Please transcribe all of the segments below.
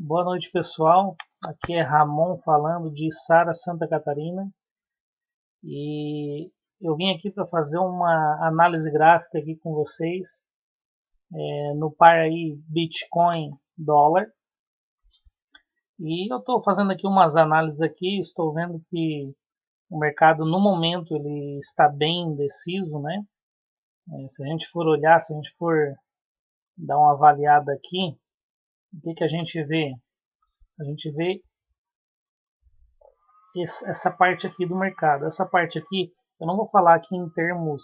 Boa noite, pessoal. Aqui é Ramon falando de Sara, Santa Catarina. E eu vim aqui para fazer uma análise gráfica aqui com vocês no par aí Bitcoin dólar. E eu estou fazendo aqui umas análises aqui, estou vendo que o mercado no momento ele está bem indeciso, né? Se a gente for olhar, se a gente for dar uma avaliada aqui, o que a gente vê? A gente vê essa parte aqui do mercado. Essa parte aqui, eu não vou falar aqui em termos,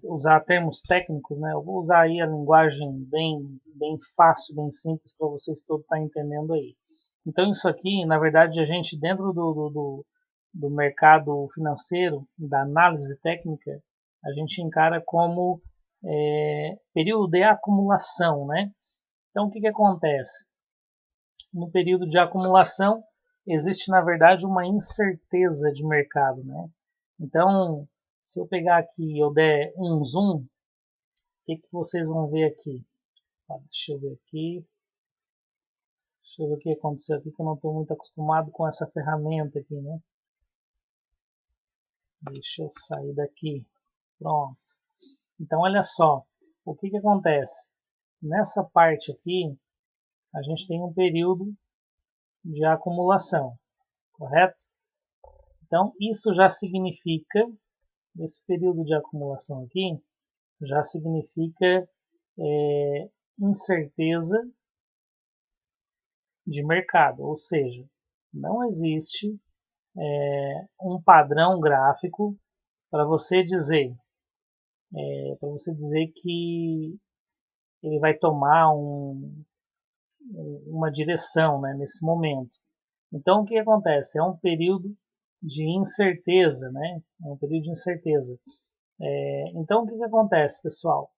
usar termos técnicos, né? Eu vou usar aí a linguagem bem fácil, bem simples para vocês todos estar entendendo aí. Então isso aqui, na verdade, a gente dentro do mercado financeiro, da análise técnica, a gente encara como período de acumulação, né? Então o que acontece? No período de acumulação, existe na verdade uma incerteza de mercado, né? Então, se eu pegar aqui e eu der um zoom, o que vocês vão ver aqui? Deixa eu ver aqui. Deixa eu ver o que aconteceu aqui, que eu não estou muito acostumado com essa ferramenta aqui, né? Deixa eu sair daqui. Pronto. Então, olha só. O que acontece? Nessa parte aqui, a gente tem um período de acumulação, correto? Então, isso já significa, esse período de acumulação aqui, já significa incerteza de mercado, ou seja, não existe um padrão gráfico para você dizer que ele vai tomar uma direção, né, nesse momento. Então o que acontece? É um período de incerteza, né? É um período de incerteza. Então o que acontece, pessoal?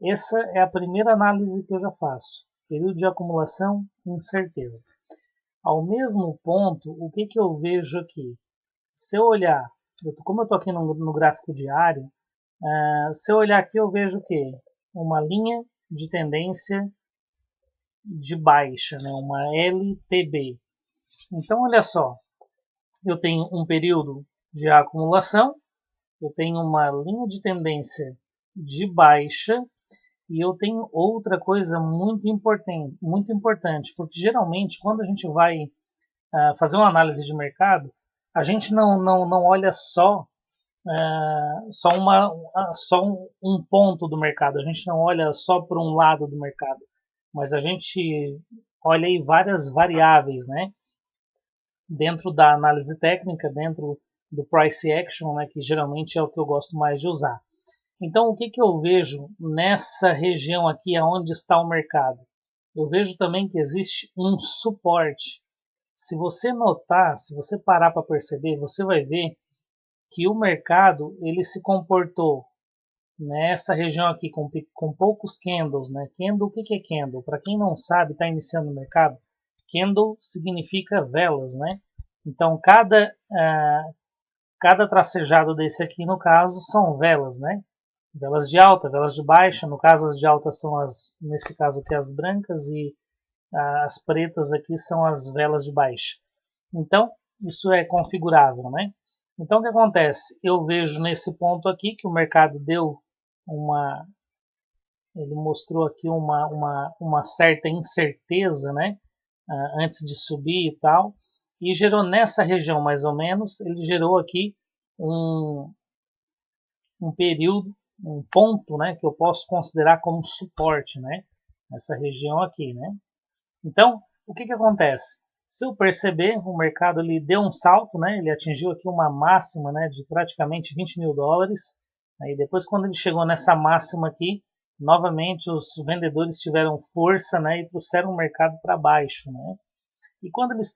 Essa é a primeira análise que eu já faço. Período de acumulação, incerteza. Ao mesmo ponto, o que eu vejo aqui? Se eu olhar, como eu estou aqui no gráfico diário, se eu olhar aqui eu vejo o quê? Uma linha de tendência de baixa, né? Uma LTB. Então olha só, eu tenho um período de acumulação, eu tenho uma linha de tendência de baixa e eu tenho outra coisa muito importante, porque geralmente quando a gente vai fazer uma análise de mercado, a gente não olha só um ponto do mercado, a gente não olha só por um lado do mercado, mas a gente olha aí várias variáveis, né? Dentro da análise técnica, dentro do price action, né, que geralmente é o que eu gosto mais de usar. Então, o que eu vejo nessa região aqui, onde está o mercado? Eu vejo também que existe um suporte. Se você notar, se você parar para perceber, você vai ver que o mercado ele se comportou nessa região aqui com poucos candles, né? Candle, o que é candle? Para quem não sabe, está iniciando o mercado, candle significa velas, né? Então cada tracejado desse aqui no caso são velas, né? Velas de alta, velas de baixa. No caso as de alta são nesse caso aqui as brancas e as pretas aqui são as velas de baixa. Então isso é configurável, né? Então o que acontece? Eu vejo nesse ponto aqui que o mercado deu ele mostrou aqui uma certa incerteza, né? Antes de subir e tal, e gerou nessa região mais ou menos, ele gerou aqui um período, um ponto, né, que eu posso considerar como suporte, né, nessa região aqui, né. Então, o que acontece? Se eu perceber, o mercado ele deu um salto, né, ele atingiu aqui uma máxima, né, de praticamente 20 mil dólares, aí depois quando ele chegou nessa máxima aqui, novamente os vendedores tiveram força, né, e trouxeram o mercado para baixo, né. E quando eles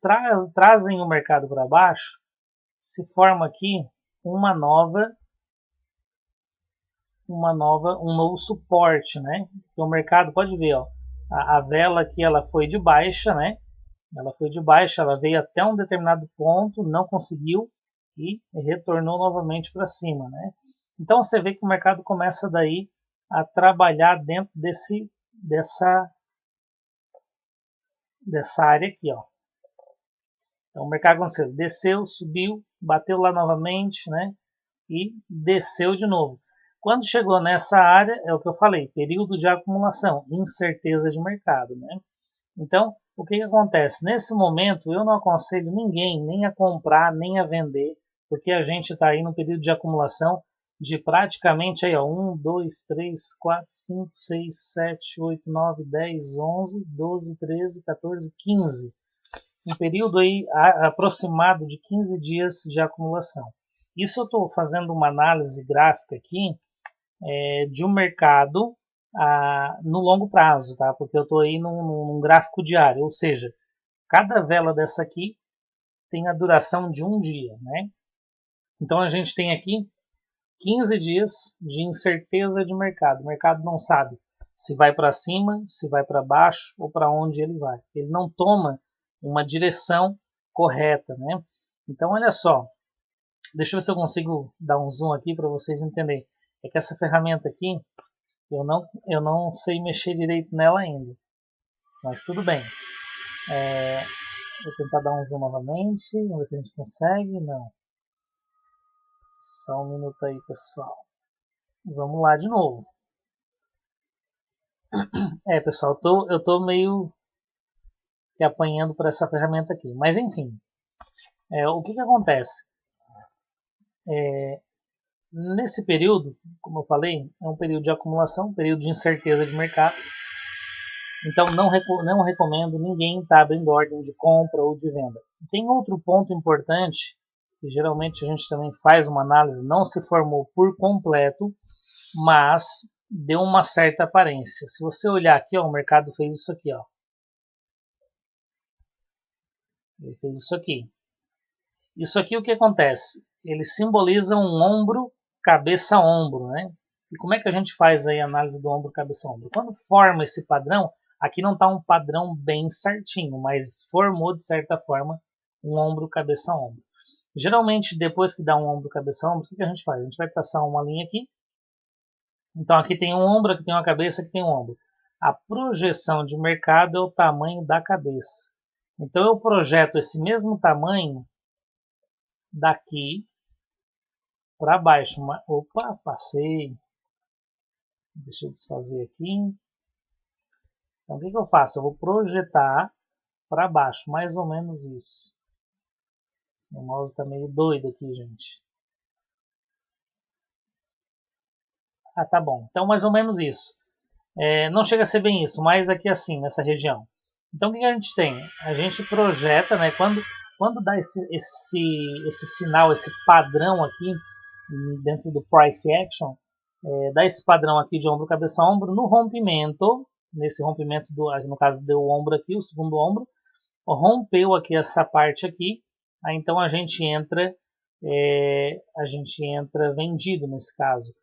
trazem o mercado para baixo, se forma aqui um novo suporte, né? Então, o mercado pode ver, ó, a vela aqui ela foi de baixa, né? Ela foi de baixa, ela veio até um determinado ponto, não conseguiu e retornou novamente para cima, né? Então você vê que o mercado começa daí a trabalhar dentro dessa dessa área aqui, ó. Então o mercado aconteceu, desceu, subiu, bateu lá novamente, né? E desceu de novo. Quando chegou nessa área, é o que eu falei, período de acumulação, incerteza de mercado, né? Então, o que acontece? Nesse momento, eu não aconselho ninguém nem a comprar, nem a vender, porque a gente está aí no período de acumulação de praticamente aí, ó, 1, 2, 3, 4, 5, 6, 7, 8, 9, 10, 11, 12, 13, 14, 15. Um período aí aproximado de 15 dias de acumulação. Isso eu estou fazendo uma análise gráfica aqui de um mercado no longo prazo, tá? Porque eu estou aí num gráfico diário, ou seja, cada vela dessa aqui tem a duração de um dia, né? Então a gente tem aqui 15 dias de incerteza de mercado. O mercado não sabe se vai para cima, se vai para baixo ou para onde ele vai. Ele não toma uma direção correta, né? Então olha só, deixa eu ver se eu consigo dar um zoom aqui para vocês entenderem. É que essa ferramenta aqui, eu não sei mexer direito nela ainda, mas tudo bem. Vou tentar dar um zoom novamente, vamos ver se a gente consegue. Não. Só um minuto aí, pessoal. Vamos lá de novo. Pessoal, eu tô meio que apanhando por essa ferramenta aqui. Mas enfim, o que acontece? Nesse período, como eu falei, é um período de acumulação, um período de incerteza de mercado. Então não recomendo ninguém estar abrindo ordem de compra ou de venda. Tem outro ponto importante, que geralmente a gente também faz uma análise, não se formou por completo, mas deu uma certa aparência. Se você olhar aqui, ó, o mercado fez isso aqui, ó. Ele fez isso aqui. Isso aqui o que acontece? Ele simboliza um ombro, cabeça, ombro, né? E como é que a gente faz aí a análise do ombro, cabeça, ombro? Quando forma esse padrão, aqui não está um padrão bem certinho, mas formou de certa forma um ombro, cabeça, ombro. Geralmente, depois que dá um ombro, cabeça, ombro, o que a gente faz? A gente vai traçar uma linha aqui. Então aqui tem um ombro, aqui tem uma cabeça, aqui tem um ombro. A projeção de mercado é o tamanho da cabeça. Então eu projeto esse mesmo tamanho daqui para baixo. Opa, passei. Deixa eu desfazer aqui. Então o que eu faço? Eu vou projetar para baixo, mais ou menos isso. Esse meu mouse está meio doido aqui, gente. Ah, tá bom. Então mais ou menos isso. Não chega a ser bem isso, mas aqui assim, nessa região. Então o que a gente tem? A gente projeta, né? Quando dá esse sinal, esse padrão aqui dentro do Price Action, dá esse padrão aqui de ombro, cabeça, ombro, no rompimento, nesse rompimento, no caso deu o ombro aqui, o segundo ombro, rompeu aqui essa parte aqui, aí então a gente entra vendido nesse caso,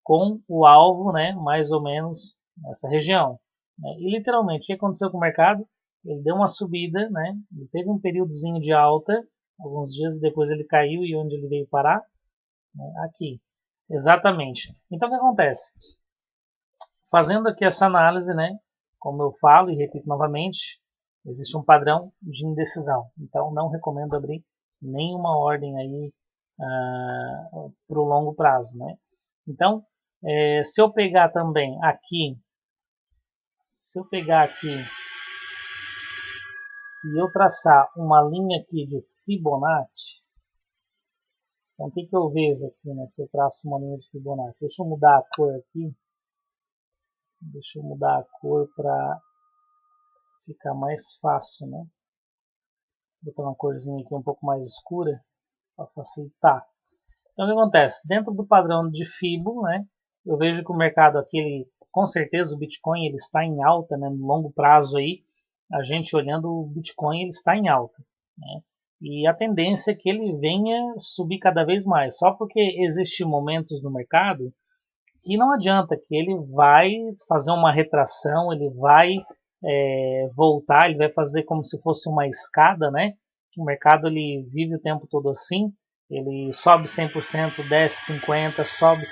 com o alvo, né, mais ou menos nessa região. Né? E literalmente, o que aconteceu com o mercado? Ele deu uma subida, né? Ele teve um períodozinho de alta, alguns dias depois ele caiu e onde ele veio parar? Né? Aqui, exatamente. Então o que acontece? Fazendo aqui essa análise, né? Como eu falo e repito novamente, existe um padrão de indecisão. Então não recomendo abrir nenhuma ordem aí para o longo prazo, né? Então se eu pegar também aqui, e eu traçar uma linha aqui de Fibonacci, então o que eu vejo aqui, né, se eu traço uma linha de Fibonacci? Deixa eu mudar a cor aqui, para ficar mais fácil, né? Vou botar uma corzinha aqui um pouco mais escura para facilitar. Então o que acontece? Dentro do padrão de Fibo, né, eu vejo que o mercado aqui, com certeza o Bitcoin ele está em alta, né, no longo prazo aí, a gente olhando o Bitcoin ele está em alta, né, e a tendência é que ele venha subir cada vez mais, só porque existem momentos no mercado que não adianta, que ele vai fazer uma retração, ele vai voltar, ele vai fazer como se fosse uma escada, né, o mercado ele vive o tempo todo assim, ele sobe 100%, desce 50%, sobe 50%,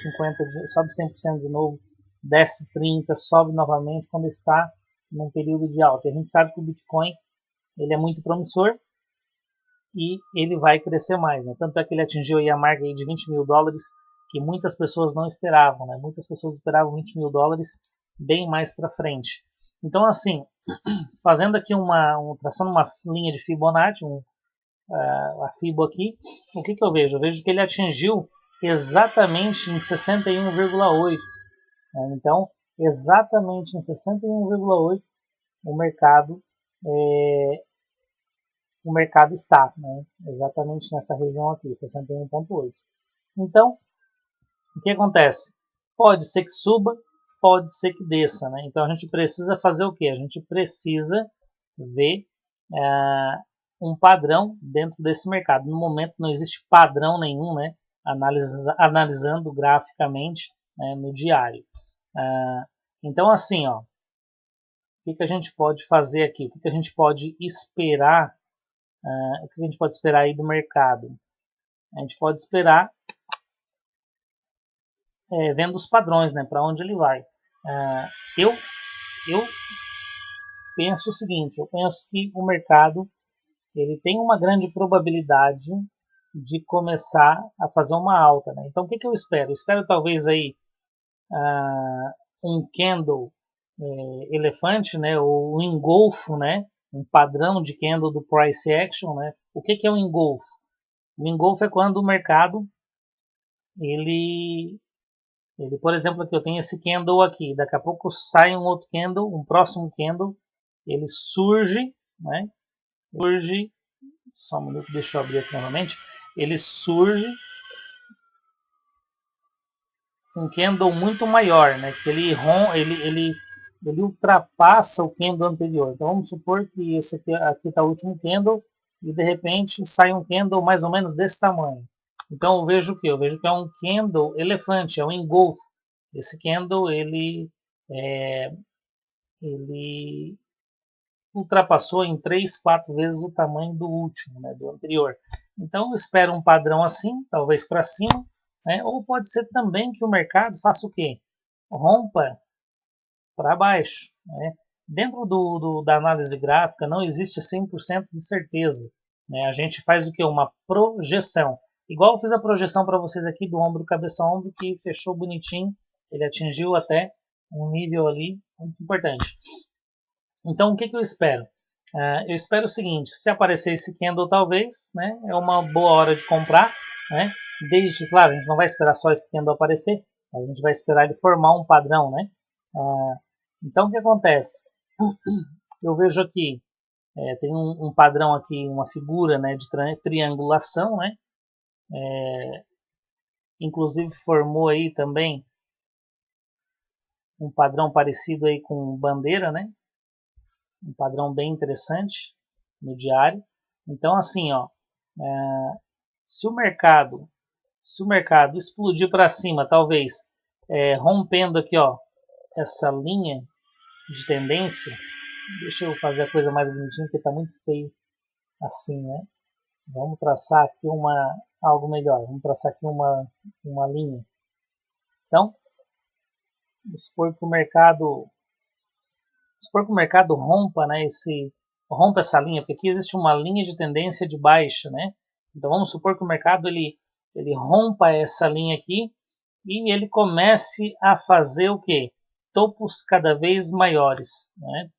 sobe 100% de novo, desce 30%, sobe novamente quando está num período de alta. E a gente sabe que o Bitcoin ele é muito promissor e ele vai crescer mais, né? Tanto é que ele atingiu aí a marca aí de 20 mil dólares, que muitas pessoas não esperavam, né? Muitas pessoas esperavam 20 mil dólares bem mais para frente. Então, assim, fazendo aqui traçando uma linha de Fibonacci, a Fibo aqui, o que eu vejo? Eu vejo que ele atingiu exatamente em 61,8. Né? Então, exatamente em 61,8 o mercado está, né? Exatamente nessa região aqui, 61,8. Então, o que acontece? Pode ser que suba, pode ser que desça, né? Então a gente precisa fazer o que? A gente precisa ver um padrão dentro desse mercado. No momento não existe padrão nenhum, né? Analisando graficamente, né, no diário. Então assim, ó, o que a gente pode fazer aqui? O que a gente pode esperar? O que a gente pode esperar aí do mercado? A gente pode esperar vendo os padrões, né, para onde ele vai. Eu penso o seguinte, eu penso que o mercado ele tem uma grande probabilidade de começar a fazer uma alta, né? Então o que eu espero? Eu espero talvez aí um candle elefante, né, ou um engolfo, né, um padrão de candle do price action, né? O que é um engolfo? O engolfo é quando o mercado ele, por exemplo, aqui eu tenho esse candle aqui, daqui a pouco sai um outro candle, um próximo candle, ele surge, né? Surge, só um minuto, deixa eu abrir aqui novamente, ele surge um candle muito maior, né? Que ele ultrapassa o candle anterior. Então vamos supor que esse aqui está o último candle e de repente sai um candle mais ou menos desse tamanho. Então eu vejo o que? Eu vejo que é um candle elefante, é um engolfo. Esse candle ele ultrapassou em 3, 4 vezes o tamanho do último, né, do anterior. Então eu espero um padrão assim, talvez para cima, né, ou pode ser também que o mercado faça o quê? Rompa para baixo. Né? Dentro da análise gráfica não existe 100% de certeza. Né? A gente faz o que? Uma projeção. Igual eu fiz a projeção para vocês aqui do ombro, cabeça, ombro, que fechou bonitinho. Ele atingiu até um nível ali muito importante. Então, o que eu espero? Eu espero o seguinte, se aparecer esse candle talvez, né, é uma boa hora de comprar, né, desde, claro, a gente não vai esperar só esse candle aparecer, a gente vai esperar ele formar um padrão, né. Então, o que acontece? Eu vejo aqui, tem um padrão aqui, uma figura, né, de triangulação, né, inclusive formou aí também um padrão parecido aí com bandeira, né, um padrão bem interessante no diário. Então assim, ó, se o mercado explodir para cima, talvez rompendo aqui, ó, essa linha de tendência, deixa eu fazer a coisa mais bonitinha, porque está muito feio assim, né? Vamos traçar aqui algo melhor, vamos traçar aqui uma linha. Então, vamos supor que o mercado rompa, né, rompa essa linha, porque aqui existe uma linha de tendência de baixa, né? Então vamos supor que o mercado ele rompa essa linha aqui e ele comece a fazer o que? Topos cada vez maiores, né?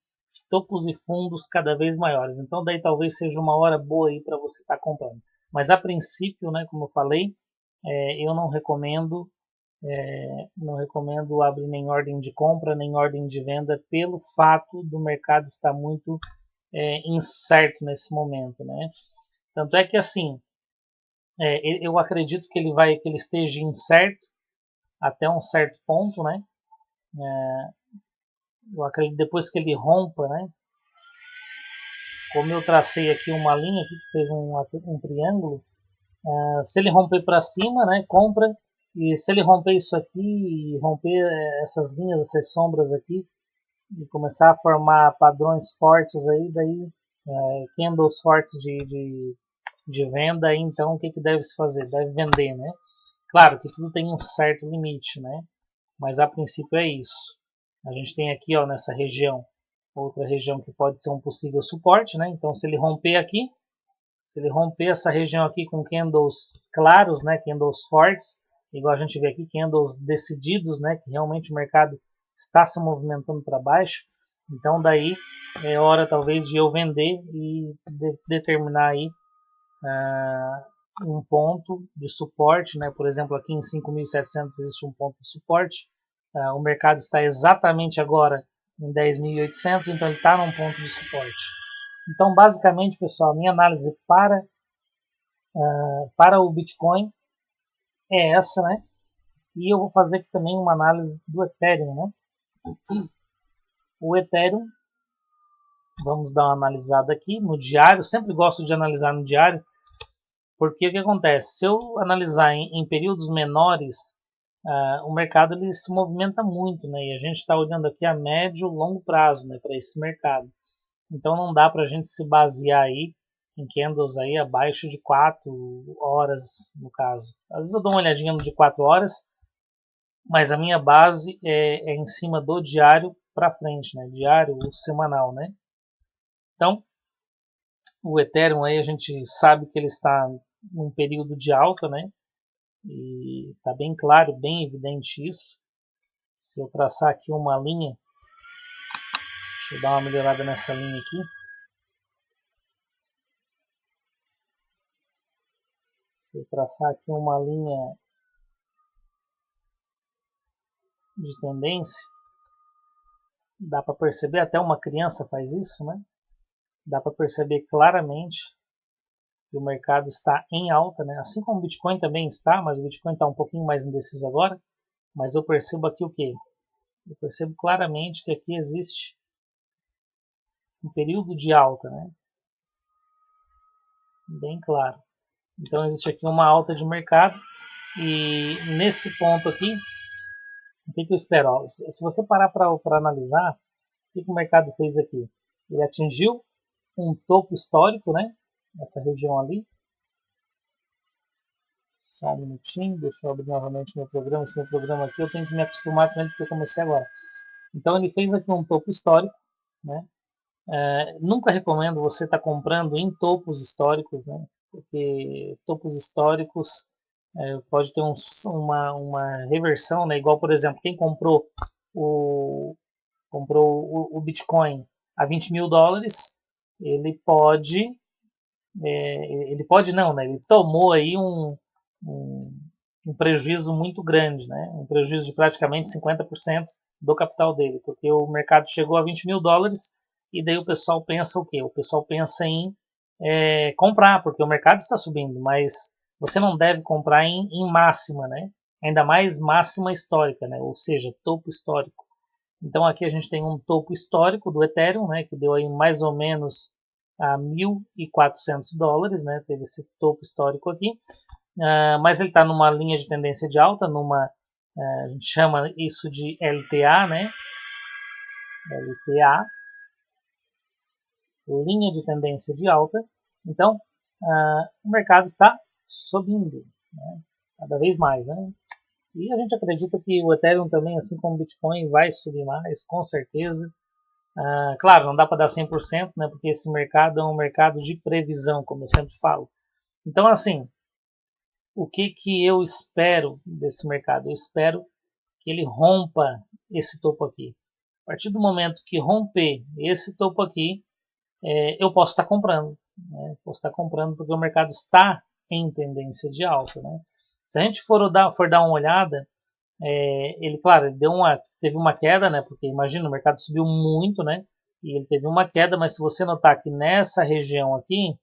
Topos e fundos cada vez maiores. Então daí talvez seja uma hora boa aí para você estar comprando. Mas a princípio, né, como eu falei, eu não recomendo abrir nem ordem de compra nem ordem de venda pelo fato do mercado estar muito incerto nesse momento, né? Tanto é que assim, eu acredito que ele esteja incerto até um certo ponto, né? Eu acredito depois que ele rompa, né? Como eu tracei aqui uma linha aqui que fez um triângulo, se ele romper para cima, né? Compra. E se ele romper isso aqui, romper essas linhas, essas sombras aqui, e começar a formar padrões fortes aí, daí candles fortes de venda, aí, então o que deve se fazer? Deve vender, né? Claro que tudo tem um certo limite, né? Mas a princípio é isso. A gente tem aqui, ó, nessa região outra região que pode ser um possível suporte, né? Então se ele romper aqui, se ele romper essa região aqui com candles claros, né, candles fortes, igual a gente vê aqui, candles decididos, né, que realmente o mercado está se movimentando para baixo, então daí é hora talvez de eu vender e determinar aí um ponto de suporte, né? Por exemplo, aqui em 5.700 existe um ponto de suporte, o mercado está exatamente agora em 10.800, então ele está num ponto de suporte. Então, basicamente, pessoal, a minha análise para o Bitcoin é essa, né? E eu vou fazer aqui também uma análise do Ethereum, né? O Ethereum, vamos dar uma analisada aqui no diário. Sempre gosto de analisar no diário, porque o que acontece? Se eu analisar em períodos menores, o mercado ele se movimenta muito, né? E a gente está olhando aqui a médio e longo prazo, né, para esse mercado. Então não dá para a gente se basear aí em candles aí abaixo de 4 horas, no caso. Às vezes eu dou uma olhadinha no de 4 horas, mas a minha base é em cima do diário para frente, né? Diário ou semanal, né? Então, o Ethereum aí a gente sabe que ele está num período de alta, né? E está bem claro, bem evidente isso. Se eu traçar aqui uma linha, deixa eu dar uma melhorada nessa linha aqui. Se eu traçar aqui uma linha de tendência, dá para perceber, até uma criança faz isso, né? Dá para perceber claramente que o mercado está em alta, né? Assim como o Bitcoin também está, mas o Bitcoin está um pouquinho mais indeciso agora. Mas eu percebo aqui o que? Eu percebo claramente que aqui existe um período de alta, né? Bem claro. Então existe aqui uma alta de mercado e nesse ponto aqui, o que eu espero? Se você parar para analisar, o que o mercado fez aqui? Ele atingiu um topo histórico, né? Nessa região ali. Só um minutinho, deixa eu abrir novamente meu programa. Esse meu programa aqui eu tenho que me acostumar com ele porque eu comecei agora. Então ele fez aqui um topo histórico, né? Nunca recomendo você estar comprando em topos históricos, né? Porque topos históricos pode ter uma reversão, né? Igual, por exemplo, quem comprou o Bitcoin a 20 mil dólares, ele pode não, né? Ele tomou aí um prejuízo muito grande, né? Um prejuízo de praticamente 50% do capital dele, porque o mercado chegou a 20 mil dólares e daí o pessoal pensa o quê? O pessoal pensa em comprar, porque o mercado está subindo, mas você não deve comprar em máxima, né? Ainda mais máxima histórica, né? Ou seja, topo histórico. Então aqui a gente tem um topo histórico do Ethereum, né? Que deu aí mais ou menos a 1.400 dólares, né? Teve esse topo histórico aqui, mas ele está numa linha de tendência de alta, a gente chama isso de LTA, né? LTA, linha de tendência de alta. Então, o mercado está subindo, né? Cada vez mais, né? E a gente acredita que o Ethereum também, assim como o Bitcoin, vai subir mais, com certeza. Claro, não dá para dar 100%, né? Porque esse mercado é um mercado de previsão, como eu sempre falo. Então, assim, o que eu espero desse mercado? Eu espero que ele rompa esse topo aqui. A partir do momento que romper esse topo aqui, eu posso estar comprando. Né? Posso estar comprando porque o mercado está em tendência de alta. Né? Se a gente for dar uma olhada, ele, claro, ele teve uma queda, né? Porque imagina, o mercado subiu muito, né? E ele teve uma queda, mas se você notar que nessa região aqui,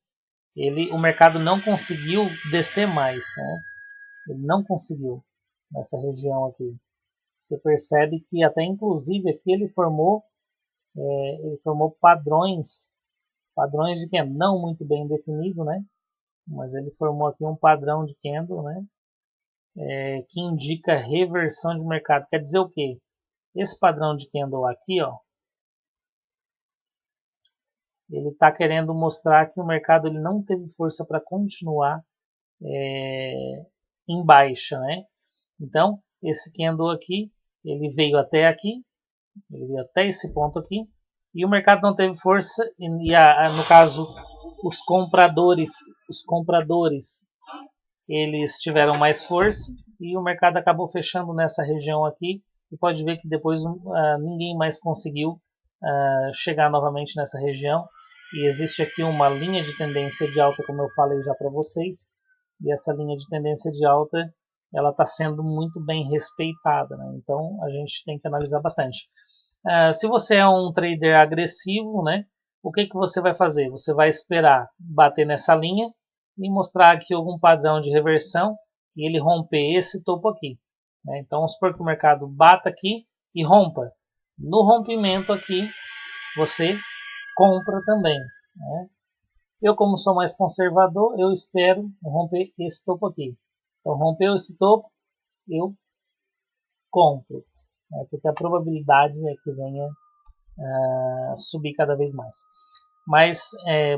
o mercado não conseguiu descer mais, né? Ele não conseguiu nessa região aqui. Você percebe que até inclusive aqui ele formou padrões de candle, não muito bem definido, né? Mas ele formou aqui um padrão de candle, né? Que indica reversão de mercado. Quer dizer o quê? Esse padrão de candle aqui, ó, ele está querendo mostrar que o mercado ele não teve força para continuar em baixa, né? Então, esse candle aqui, ele veio até aqui, ele veio até esse ponto aqui, e o mercado não teve força e no caso os compradores eles tiveram mais força e o mercado acabou fechando nessa região aqui e pode ver que depois ninguém mais conseguiu chegar novamente nessa região e existe aqui uma linha de tendência de alta, como eu falei já para vocês, e essa linha de tendência de alta ela está sendo muito bem respeitada, né? Então a gente tem que analisar bastante. Se você é um trader agressivo, né, o que você vai fazer? Você vai esperar bater nessa linha e mostrar aqui algum padrão de reversão e ele romper esse topo aqui, né? Então vamos supor que o mercado bata aqui e rompa. No rompimento aqui você compra também, né? Eu, como sou mais conservador, eu espero romper esse topo aqui. Então rompeu esse topo, eu compro, né? Porque a probabilidade é que venha subir cada vez mais. Mas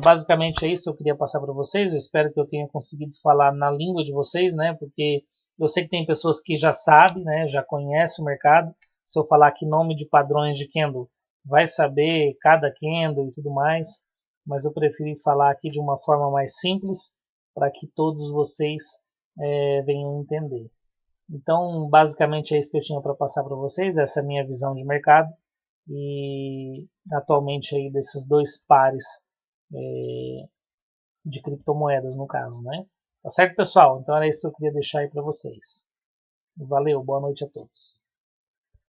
basicamente é isso que eu queria passar para vocês. Eu espero que eu tenha conseguido falar na língua de vocês, né? Porque eu sei que tem pessoas que já sabem, né? Já conhecem o mercado. Se eu falar aqui nome de padrões de candle, vai saber cada candle e tudo mais. Mas eu preferi falar aqui de uma forma mais simples para que todos vocês venham entender. Então, basicamente é isso que eu tinha para passar para vocês. Essa é a minha visão de mercado. E atualmente aí desses dois pares de criptomoedas no caso, né? Tá certo, pessoal? Então era isso que eu queria deixar aí para vocês. Valeu, boa noite a todos.